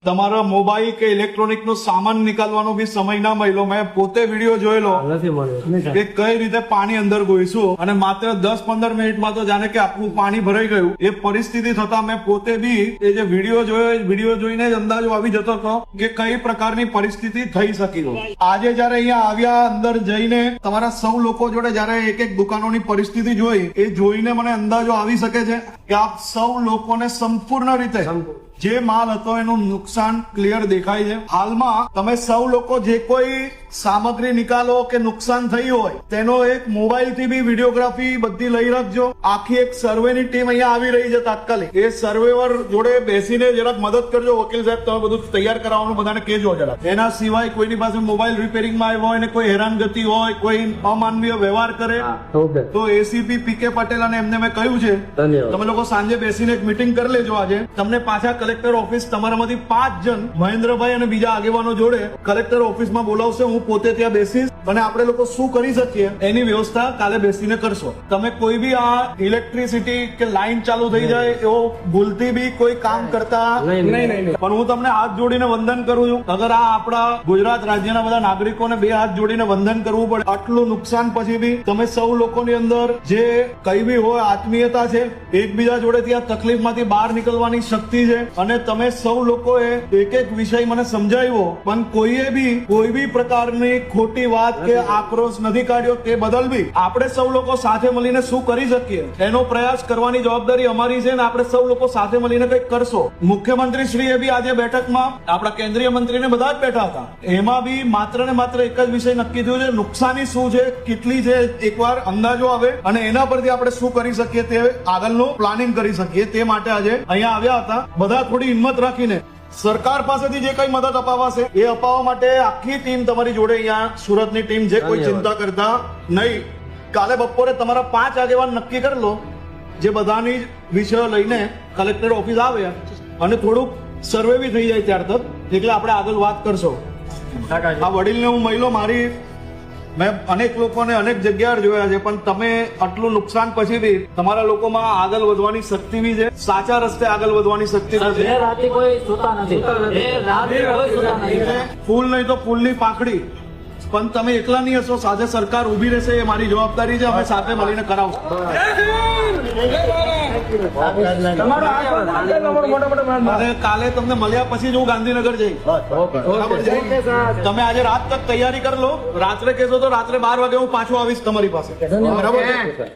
તમારા મોબાઈલ કે ઇલેક્ટ્રોનિક નો સામાન નીકાળવાનો બી સમય ના મળ્યો. મેં પોતે વિડીયો જોયેલો કે કઈ રીતે પાણી અંદર ગોઈશું અને માત્ર 10-15 મિનિટમાં તો જાણે કે આખું પાણી ભરાઈ ગયું. એ પરિસ્થિતિ થતા મેં પોતે બી એ જે વિડીયો જોયો, વિડીયો જોઈને જ અંદાજો આવી જતો હતો કે કઈ પ્રકારની પરિસ્થિતિ થઈ શકી. આજે જયારે અહીંયા આવ્યા, અંદર જઈને તમારા સૌ લોકો જોડે જયારે એક એક દુકાનોની પરિસ્થિતિ જોઈ, એ જોઈને મને અંદાજો આવી શકે છે કે આપ સૌ લોકોને સંપૂર્ણ રીતે જે માલ હતો એનું નુકસાન ક્લિયર દેખાય છે. હાલમાં તમે સૌ લોકો જે કોઈ સામગ્રી નિકાલો કે નુકસાન થયું હોય તેનો એક મોબાઈલ થી બી વિડીયોગ્રાફી બધી લઈ રાખજો. આખી એક સર્વેની ટીમ અહીંયા આવી રહી છે તાત્કાલિક. એ સર્વેવર જોડે બેસીને જરાક મદદ કરજો. વકીલ સાહેબ તમે બધું તૈયાર કરાવવાનું બધાને કહેજો જરાક. એના સિવાય કોઈની પાસે મોબાઈલ રિપેરિંગમાં આવ્યો હોય ને કોઈ હેરાનગતિ હોય, કોઈ અમાનવીય વ્યવહાર કરે તો એસીપી પીકે પટેલ અને એમને મેં કહ્યું છે તમે લોકો સાંજે બેસીને એક મીટિંગ કરી લેજો. આજે તમને પાછા કલેક્ટર ઓફિસ તમારામાંથી 5 જણ મહેન્દ્રભાઈ અને બીજા આગેવાનો જોડે કલેક્ટર ઓફિસમાં બોલાવશે. હું પોતે ત્યાં બેસીશ અને આપણે લોકો શું કરી શકીએ એની વ્યવસ્થા કાલે બેસીને કરશો. તમે કોઈ બી આ ઇલેક્ટ્રિસિટી કે લાઈન ચાલુ થઈ જાય એવો ભૂલથી બી કોઈ કામ કરતા નહીં. પણ હું તમને હાથ જોડીને વંદન કરું છું. અગર આ આપણા ગુજરાત રાજ્યના બધા નાગરિકોને 2 હાથ જોડીને વંદન કરવું પડે. આટલું નુકસાન પછી બી તમે સૌ લોકોની અંદર જે કઈ બી હોય આત્મીયતા છે, એકબીજા જોડે ત્યાં તકલીફમાંથી બહાર નીકળવાની શક્તિ છે અને તમે સૌ લોકોએ એક એક વિષય મને સમજાવ્યો પણ કોઈએ બી કોઈ બી પ્રકારની ખોટી વાત કે આક્રોશ નથી કાઢ્યો. તે બદલ બી આપણે સૌ લોકો સાથે મળીને શું કરી શકીએ એનો પ્રયાસ કરવાની જવાબદારી અમારી છે ને આપણે સૌ લોકો સાથે મળીને કંઈક કરશો. મુખ્યમંત્રી શ્રીએ બી આજે બેઠકમાં આપણા કેન્દ્રીય મંત્રીને બધા જ બેઠા હતા. એમાં બી માત્ર ને માત્ર એક જ વિષય નક્કી થયું છે, નુકસાની શું છે, કેટલી છે, એકવાર અંદાજો આવે અને એના પરથી આપણે શું કરી શકીએ તે આગળનું પ્લાનિંગ કરી શકીએ. તે માટે આજે અહીંયા આવ્યા હતા. બધા થોડી હિંમત રાખીને સરકાર પાસેથી જે કઈ મદદ અપાવાશે એ અપાવવા માટે આખી ટીમ તમારી જોડે અહીંયા સુરતની ટીમ જે કોઈ ચિંતા કરતા નહીં. કાલે બપોરે તમારા 5 આગેવાન નક્કી કરી લો જે બધાની વિષયો લઈને કલેક્ટર ઓફિસ આવે અને થોડુંક સર્વે બી થઈ જાય ત્યાર તક, એટલે આપણે આગળ વાત કરશો. આ વડીલને હું મહિલો મારી મેં અનેક લોકોને અનેક જગ્યાએ જોયા છે પણ તમે આટલું નુકસાન પછી બી તમારા લોકોમાં આગળ વધવાની શક્તિ બી છે, સાચા રસ્તે આગળ વધવાની શક્તિ છે. ફૂલ નહીં તો ફૂલની પાંખડી, પણ તમે એકલા નહીં હશો, સાથે સરકાર ઉભી રહેશે એ મારી જવાબદારી છે. અમે સાથે મળીને કરાવશું. કાલે તમને મળ્યા પછી જ હું ગાંધીનગર જઈશ. તમે આજે રાત તક તૈયારી કરી લો. રાત્રે કહેશો તો રાત્રે 12 વાગે હું પાછો આવીશ તમારી પાસે. બરાબર.